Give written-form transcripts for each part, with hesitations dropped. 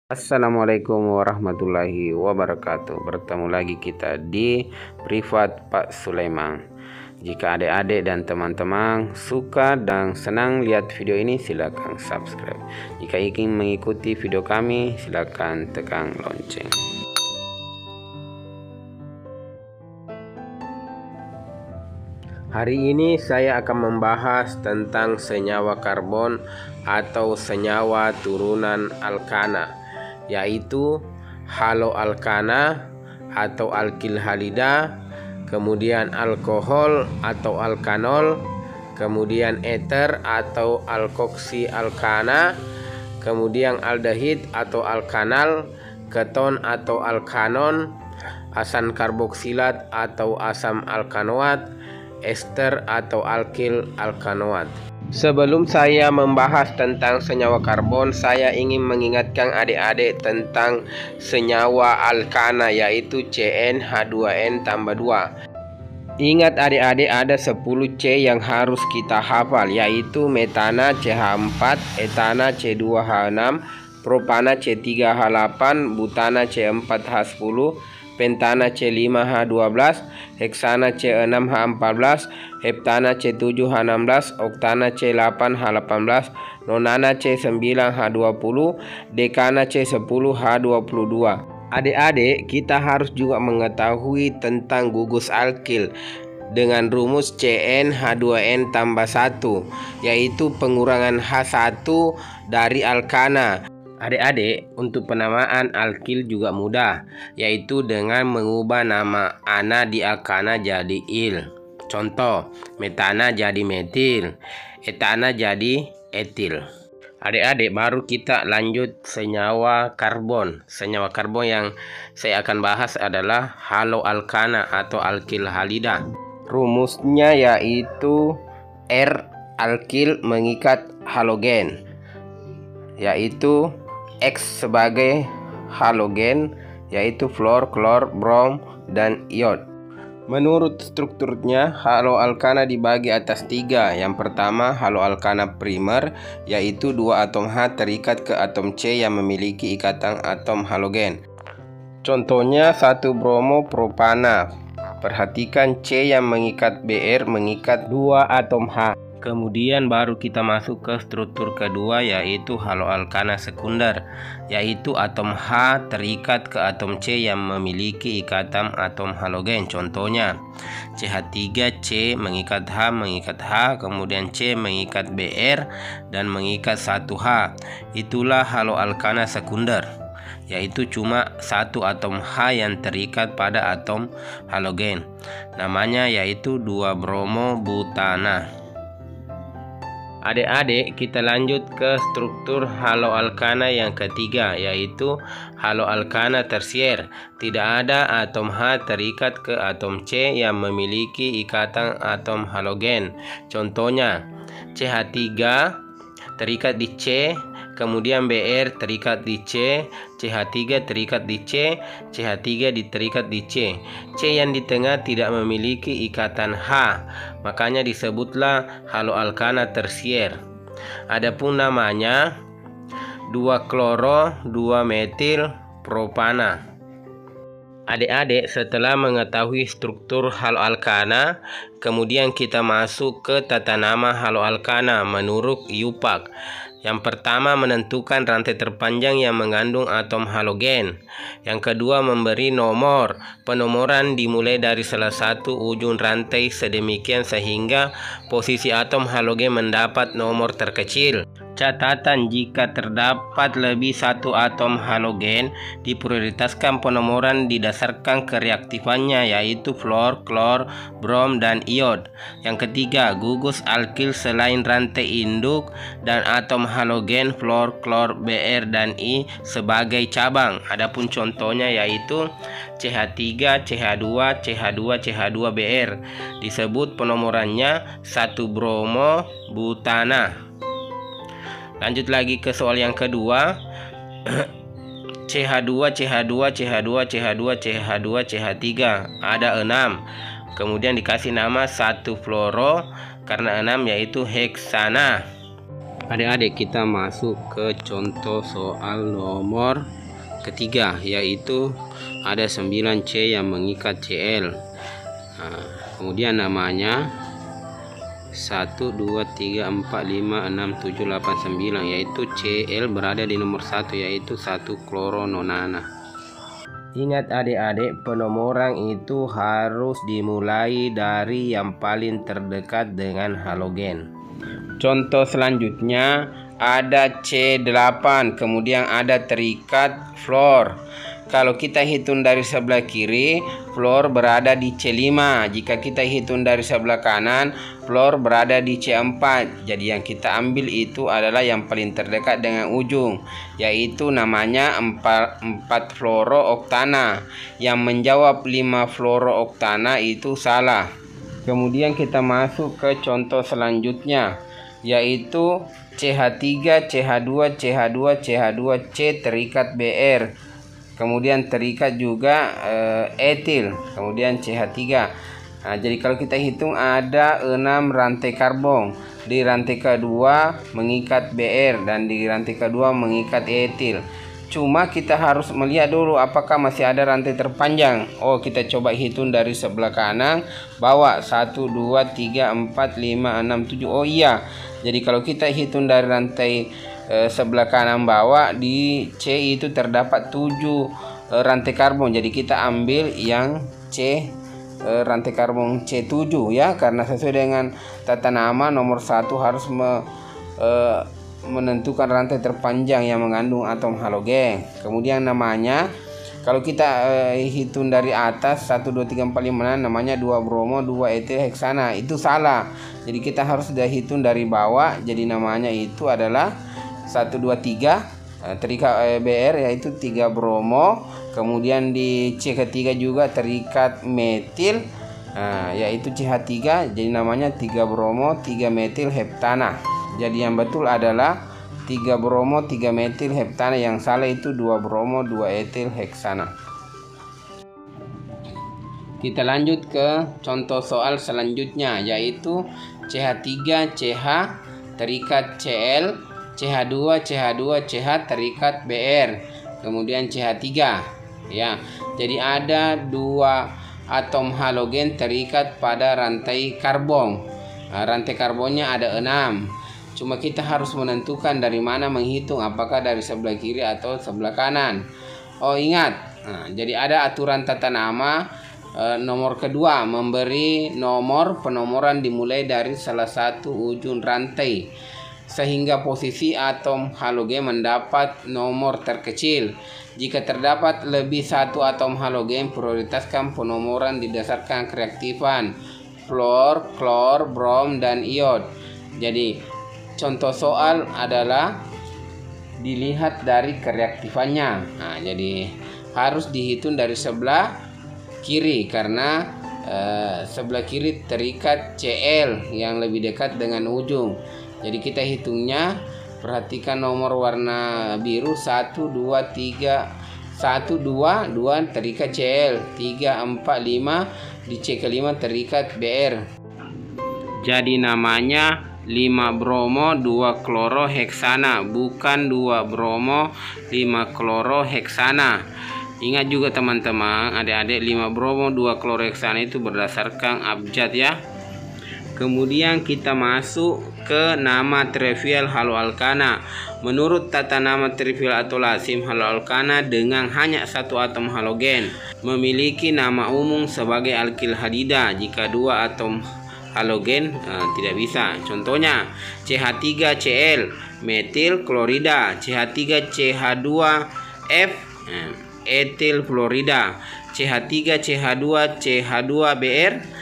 Assalamualaikum warahmatullahi wabarakatuh. Bertemu lagi kita di Privat Pak Sulaiman. Jika adik-adik dan teman-teman suka dan senang lihat video ini, silakan subscribe. Jika ingin mengikuti video kami, silakan tekan lonceng. Hari ini saya akan membahas tentang senyawa karbon atau senyawa turunan alkana, yaitu haloalkana atau alkil halida, kemudian alkohol atau alkanol, kemudian eter atau alkoksi alkana, kemudian aldehid atau alkanal, keton atau alkanon, asam karboksilat atau asam alkanoat, ester atau alkil alkanoat. Sebelum saya membahas tentang senyawa karbon, saya ingin mengingatkan adik-adik tentang senyawa alkana, yaitu CnH2n tambah 2. Ingat adik-adik, ada 10 C yang harus kita hafal, yaitu metana CH4, etana C2H6, propana C3H8, butana C4H10, pentana C5H12, heksana C6H14, heptana C7H16, oktana C8H18, nonana C9H20, dekana C10H22. Adik-adik, kita harus juga mengetahui tentang gugus alkil dengan rumus CnH2n tambah 1, yaitu pengurangan H1 dari alkana. Adik-adik, untuk penamaan alkil juga mudah, yaitu dengan mengubah nama ana di alkana jadi il. Contoh, metana jadi metil, etana jadi etil. Adik-adik, baru kita lanjut senyawa karbon. Senyawa karbon yang saya akan bahas adalah haloalkana atau alkil halida. Rumusnya yaitu R alkil mengikat halogen, yaitu X sebagai halogen, yaitu fluor, klor, brom, dan iod. Menurut strukturnya, haloalkana dibagi atas 3. Yang pertama, haloalkana primer, yaitu 2 atom H terikat ke atom C yang memiliki ikatan atom halogen. Contohnya 1 bromo propana. Perhatikan C yang mengikat Br mengikat 2 atom H. Kemudian baru kita masuk ke struktur kedua, yaitu haloalkana sekunder, yaitu atom H terikat ke atom C yang memiliki ikatan atom halogen. Contohnya CH3C mengikat H, kemudian C mengikat Br dan mengikat 1H. Itulah haloalkana sekunder, yaitu cuma 1 atom H yang terikat pada atom halogen. Namanya yaitu 2 bromo butana. Adik-adik, kita lanjut ke struktur haloalkana yang ketiga, yaitu haloalkana tersier. Tidak ada atom H terikat ke atom C yang memiliki ikatan atom halogen. Contohnya CH3 terikat di C, kemudian Br terikat di C, CH3 terikat di C, CH3 terikat di C. C yang di tengah tidak memiliki ikatan H, makanya disebutlah haloalkana tersier. Adapun namanya 2 kloro 2 metil propana. Adik-adik, setelah mengetahui struktur haloalkana, kemudian kita masuk ke tata nama haloalkana menurut IUPAC. Yang pertama, menentukan rantai terpanjang yang mengandung atom halogen. Yang kedua, memberi nomor. Penomoran dimulai dari salah satu ujung rantai sedemikian sehingga posisi atom halogen mendapat nomor terkecil. Catatan, jika terdapat lebih satu atom halogen, diprioritaskan penomoran didasarkan kereaktifannya, yaitu fluor, klor, brom, dan iod. Yang ketiga, gugus alkil selain rantai induk dan atom halogen fluor, klor, Br, dan I sebagai cabang. Adapun contohnya yaitu CH3, CH2, CH2, CH2 Br. Disebut penomorannya 1 bromo butana. Lanjut lagi ke soal yang kedua. CH2, CH2, CH2, CH2, CH2, CH3 ada 6. Kemudian dikasih nama 1 fluoro karena 6, yaitu heksana. Adik-adik, kita masuk ke contoh soal nomor ketiga, yaitu ada 9 C yang mengikat Cl. Kemudian namanya 1, 2, 3, 4, 5, 6, 7, 8, 9, yaitu Cl berada di nomor 1, yaitu 1-klorononana. Ingat adik-adik, penomoran itu harus dimulai dari yang paling terdekat dengan halogen. Contoh selanjutnya ada C8, kemudian ada terikat fluor. Kalau kita hitung dari sebelah kiri, fluor berada di C5. Jika kita hitung dari sebelah kanan, fluor berada di C4. Jadi yang kita ambil itu adalah yang paling terdekat dengan ujung, yaitu namanya 4 fluorooktana. Yang menjawab 5 fluorooktana itu salah. Kemudian kita masuk ke contoh selanjutnya, yaitu CH3, CH2, CH2, CH2, C terikat Br. Kemudian terikat juga etil, kemudian CH3. Jadi kalau kita hitung ada 6 rantai karbon. Di rantai kedua mengikat Br dan di rantai kedua mengikat etil. Cuma kita harus melihat dulu apakah masih ada rantai terpanjang. Oh, kita coba hitung dari sebelah kanan, bawa 1, 2, 3, 4, 5, 6, 7. Oh iya. Jadi kalau kita hitung dari rantai sebelah kanan bawah, di C itu terdapat 7 rantai karbon. Jadi kita ambil yang C, rantai karbon C7 ya, karena sesuai dengan tata nama nomor 1 harus menentukan rantai terpanjang yang mengandung atom halogen. Kemudian namanya kalau kita hitung dari atas 1, 2, 3, 4, 5, 6, namanya 2 bromo 2 etil heksana. Itu salah. Jadi kita harus sudah hitung dari bawah. Jadi namanya itu adalah 1, 2, 3 terikat Br, yaitu 3 bromo. Kemudian di C ketiga juga terikat metil, yaitu CH3. Jadi namanya 3 bromo 3 metil heptana. Jadi yang betul adalah 3 bromo 3 metil heptana. Yang salah itu 2 bromo 2 etil heksana. Kita lanjut ke contoh soal selanjutnya, yaitu CH3 CH terikat Cl, CH2 CH2 CH terikat Br, kemudian CH3 ya. Jadi ada 2 atom halogen terikat pada rantai karbon. Rantai karbonnya ada 6. Cuma kita harus menentukan dari mana menghitung, apakah dari sebelah kiri atau sebelah kanan. Oh ingat, jadi ada aturan tata nama nomor kedua, memberi nomor penomoran dimulai dari salah satu ujung rantai sehingga posisi atom halogen mendapat nomor terkecil. Jika terdapat lebih satu atom halogen, prioritaskan penomoran didasarkan kereaktifan fluor, klor, brom, dan iod. Jadi contoh soal adalah dilihat dari kereaktifannya. Jadi harus dihitung dari sebelah kiri karena sebelah kiri terikat Cl yang lebih dekat dengan ujung. Jadi kita hitungnya, perhatikan nomor warna biru 1, 2, 3, 1, 2, 2 terikat Cl, 3, 4, 5 di C kelima terikat Br. Jadi namanya 5 bromo 2 kloroheksana, bukan 2 bromo 5 kloroheksana. Ingat juga teman-teman, adik-adik, 5 bromo 2 kloroheksana itu berdasarkan abjad ya. Kemudian kita masuk ke nama trivial haloalkana. Menurut tata nama trivial atau lazim, haloalkana dengan hanya satu atom halogen memiliki nama umum sebagai alkil hadida. Jika 2 atom halogen tidak bisa. Contohnya CH3Cl metil klorida, CH3CH2F etil fluorida, CH3CH2CH2Br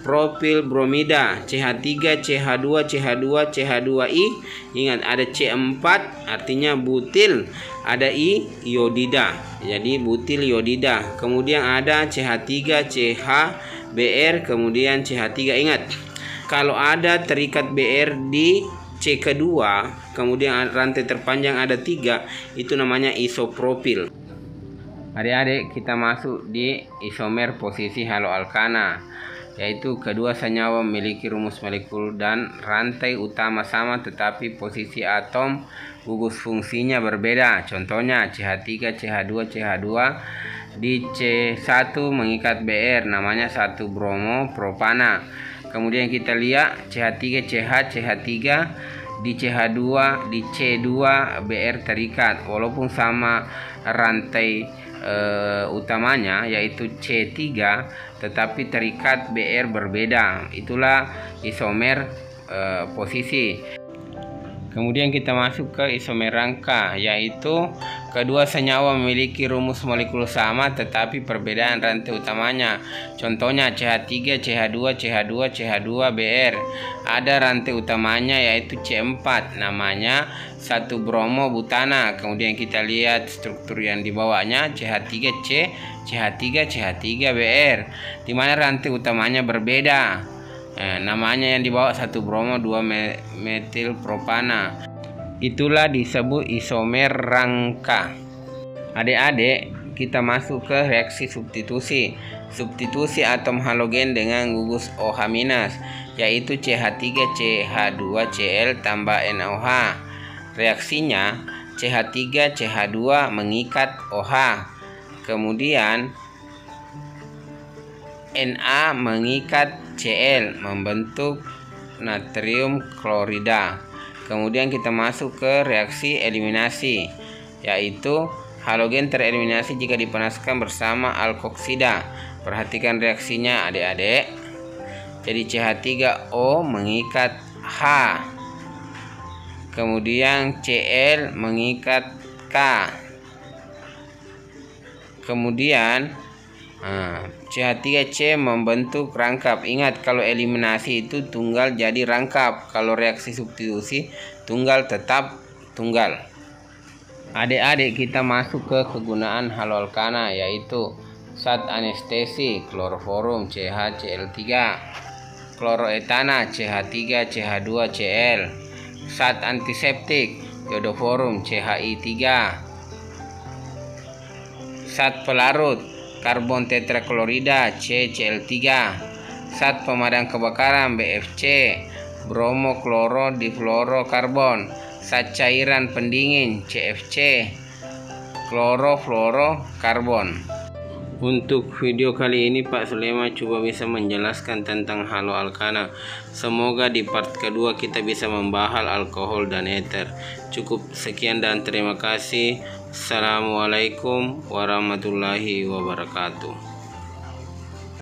propil bromida, CH3CH2CH2CH2I. Ingat ada C4 artinya butil, ada I iodida, jadi butil iodida. Kemudian ada CH3CHBr, kemudian CH3. Ingat kalau ada terikat Br di C kedua, kemudian rantai terpanjang ada 3, itu namanya isopropil. Adik-adik, kita masuk di isomer posisi haloalkana, yaitu kedua senyawa memiliki rumus molekul dan rantai utama sama, tetapi posisi atom gugus fungsinya berbeda. Contohnya CH3, CH2, CH2. Di C1 mengikat Br, namanya 1 bromo propana. Kemudian kita lihat CH3, CH3 di CH2, di C2 Br terikat walaupun sama rantai utamanya yaitu C3, tetapi terikat Br berbeda. Itulah isomer posisi. Kemudian kita masuk ke isomer rangka, yaitu kedua senyawa memiliki rumus molekul sama tetapi perbedaan rantai utamanya. Contohnya CH3, CH2, CH2, CH2 Br. Ada rantai utamanya yaitu C4, namanya 1 bromo butana. Kemudian kita lihat struktur yang dibawanya CH3C, CH3, CH3 Br, di mana rantai utamanya berbeda. Namanya yang dibawa 1 bromo 2 metil propana. Itulah disebut isomer rangka. Adik-adik, kita masuk ke reaksi substitusi. Substitusi atom halogen dengan gugus OH-, yaitu CH3 CH2Cl tambah NaOH. Reaksinya CH3 CH2 mengikat OH. Kemudian Na mengikat Cl membentuk natrium klorida. Kemudian kita masuk ke reaksi eliminasi, yaitu halogen tereliminasi jika dipanaskan bersama alkoksida. Perhatikan reaksinya adik-adik. Jadi CH3O mengikat H, kemudian Cl mengikat K, kemudian CH3C membentuk rangkap. Ingat, kalau eliminasi itu tunggal jadi rangkap, kalau reaksi substitusi tunggal tetap tunggal. Adik-adik, kita masuk ke kegunaan haloalkana, yaitu zat anestesi kloroforum CHCl3, kloroetana CH3 CH2Cl, zat antiseptik iodoforum CHI3, zat pelarut karbon tetraklorida CCl3, zat pemadam kebakaran BFC bromo kloro difluorokarbon, zat cairan pendingin CFC klorofluorokarbon. Untuk video kali ini Pak Sulema coba bisa menjelaskan tentang haloalkana. Semoga di part kedua kita bisa membahas alkohol dan ether. Cukup sekian dan terima kasih. Assalamualaikum warahmatullahi wabarakatuh.